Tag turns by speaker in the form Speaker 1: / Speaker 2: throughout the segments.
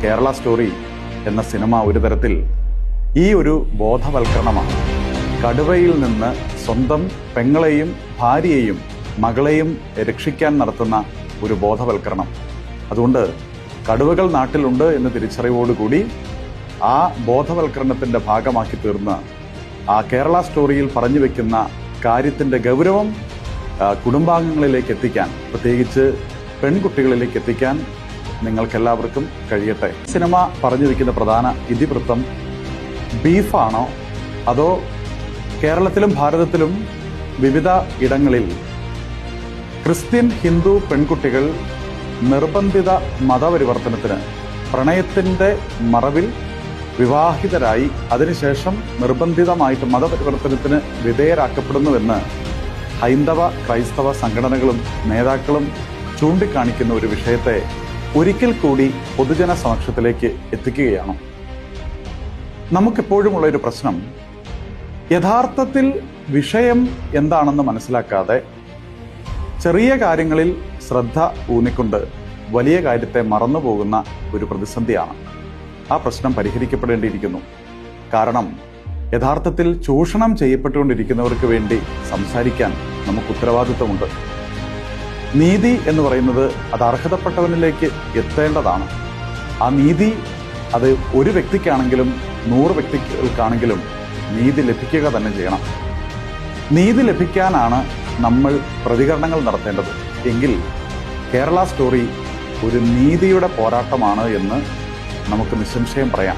Speaker 1: Kerala story എന്ന cinema ഒരു തരത്തിൽ ഈ ഒരു ബോധവൽക്കരണമാണ്. കടുവയിൽ നിന്ന് സ്വന്തം പെങ്ങളെയും ഭാര്യയെയും മകളെയും രക്ഷിക്കാൻ നടത്തുന്ന ഒരു ബോധവൽക്കരണം. അതുകൊണ്ട് കടുവകൾ നാട്ടിലുണ്ട് എന്ന തിരിച്ചറിവോടുകൂടി ആ ബോധവൽക്കരണത്തിന്റെ ഭാഗമാക്കി തീർന്ന് ആ കേരള സ്റ്റോറിയിൽ പറഞ്ഞു വെക്കുന്ന കാര്യത്തിന്റെ ഗൗരവം കുടുംബാംഗങ്ങളിലേക്ക് എത്തിക്കാൻ, പ്രത്യേകിച്ച് പെൺകുട്ടികളിലേക്ക് എത്തിക്കാൻ നിങ്ങൾക്കെല്ലാവർക്കും കഴിയട്ടെ. സിനിമ പറഞ്ഞു വെക്കുന്ന പ്രധാന ഇതിവൃത്തം ബീഫാണോ അതോ കേരളത്തിലും ഭാരതത്തിലും വിവിധ ഇടങ്ങളിൽ ക്രിസ്ത്യൻ ഹിന്ദു പെൺകുട്ടികൾ നിർബന്ധിത മതപരിവർത്തനത്തിന്, പ്രണയത്തിന്റെ മറവിൽ വിവാഹിതരായി അതിനുശേഷം നിർബന്ധിതമായിട്ട് മതപരിവർത്തനത്തിന് വിധേയരാക്കപ്പെടുന്നുവെന്ന് ഹൈന്ദവ ക്രൈസ്തവ സംഘടനകളും നേതാക്കളും ചൂണ്ടിക്കാണിക്കുന്ന ഒരു വിഷയത്തെ ഒരിക്കൽ കൂടി പൊതുജന സമക്ഷത്തിലേക്ക് എത്തിക്കുകയാണ്. നമുക്കെപ്പോഴുമുള്ള ഒരു പ്രശ്നം, യഥാർത്ഥത്തിൽ വിഷയം എന്താണെന്ന് മനസ്സിലാക്കാതെ ചെറിയ കാര്യങ്ങളിൽ ശ്രദ്ധ ഊന്നിക്കൊണ്ട് വലിയ കാര്യത്തെ മറന്നുപോകുന്ന ഒരു പ്രതിസന്ധിയാണ്. ആ പ്രശ്നം പരിഹരിക്കപ്പെടേണ്ടിയിരിക്കുന്നു. കാരണം യഥാർത്ഥത്തിൽ ചൂഷണം ചെയ്യപ്പെട്ടുകൊണ്ടിരിക്കുന്നവർക്ക് വേണ്ടി സംസാരിക്കാൻ നമുക്ക് ഉത്തരവാദിത്വമുണ്ട്. നീതി എന്ന് പറയുന്നത് അത് അർഹതപ്പെട്ടവനിലേക്ക് എത്തേണ്ടതാണ്. ആ നീതി അത് ഒരു വ്യക്തിക്കാണെങ്കിലും 100 വ്യക്തികൾക്കാണെങ്കിലും നീതി ലഭിക്കുക തന്നെ ചെയ്യണം. നീതി ലഭിക്കാനാണ് നമ്മൾ പ്രതികരണങ്ങൾ നടത്തേണ്ടത്. എങ്കിൽ കേരള സ്റ്റോറി ഒരു നീതിയുടെ പോരാട്ടമാണ് എന്ന് നമുക്ക് നിസ്സംശയം പറയാം.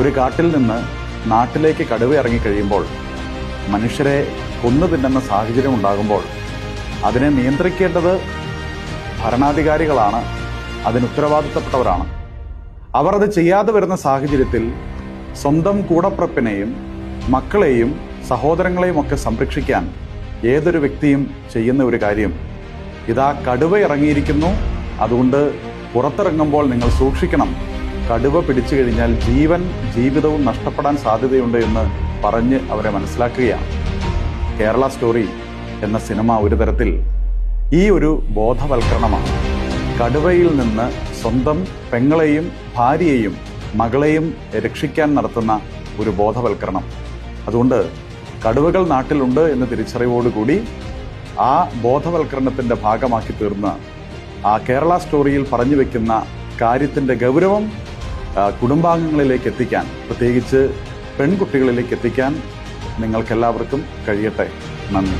Speaker 1: ഒരു കാട്ടിൽ നിന്ന് നാട്ടിലേക്ക് കടുവ ഇറങ്ങിക്കഴിയുമ്പോൾ, മനുഷ്യരെ കൊന്നു തിന്നുന്ന സാഹചര്യം ഉണ്ടാകുമ്പോൾ അതിനെ നിയന്ത്രിക്കേണ്ടത് ഭരണാധികാരികളാണ്, അതിന് ഉത്തരവാദിത്തപ്പെട്ടവരാണ്. അവർ അത് ചെയ്യാതെ വരുന്ന സാഹചര്യത്തിൽ സ്വന്തം കൂടപ്പിറപ്പിനെയും മക്കളെയും സഹോദരങ്ങളെയും ഒക്കെ സംരക്ഷിക്കാൻ ഏതൊരു വ്യക്തിയും ചെയ്യുന്ന ഒരു കാര്യം, ഇതാ കടുവ ഇറങ്ങിയിരിക്കുന്നു, അതുകൊണ്ട് പുറത്തിറങ്ങുമ്പോൾ നിങ്ങൾ സൂക്ഷിക്കണം, കടുവ പിടിച്ചു കഴിഞ്ഞാൽ ജീവിതവും നഷ്ടപ്പെടാൻ സാധ്യതയുണ്ട് എന്ന് പറഞ്ഞ് അവരെ മനസ്സിലാക്കുകയാണ്. കേരള സ്റ്റോറി എന്ന സിനിമ ഒരു തരത്തിൽ ഈ ഒരു ബോധവൽക്കരണമാണ്. കടുവയിൽ നിന്ന് സ്വന്തം പെങ്ങളെയും ഭാര്യയെയും മകളെയും രക്ഷിക്കാൻ നടത്തുന്ന ഒരു ബോധവൽക്കരണം. അതുകൊണ്ട് കടുവകൾ നാട്ടിലുണ്ട് എന്ന തിരിച്ചറിവോടുകൂടി ആ ബോധവൽക്കരണത്തിന്റെ ഭാഗമാക്കി തീർന്ന് ആ കേരള സ്റ്റോറിയിൽ പറഞ്ഞു വെക്കുന്ന കാര്യത്തിന്റെ ഗൗരവം കുടുംബാംഗങ്ങളിലേക്ക് എത്തിക്കാൻ, പ്രത്യേകിച്ച് പെൺകുട്ടികളിലേക്ക് എത്തിക്കാൻ നിങ്ങൾക്കെല്ലാവർക്കും കഴിയട്ടെ. നന്ദി.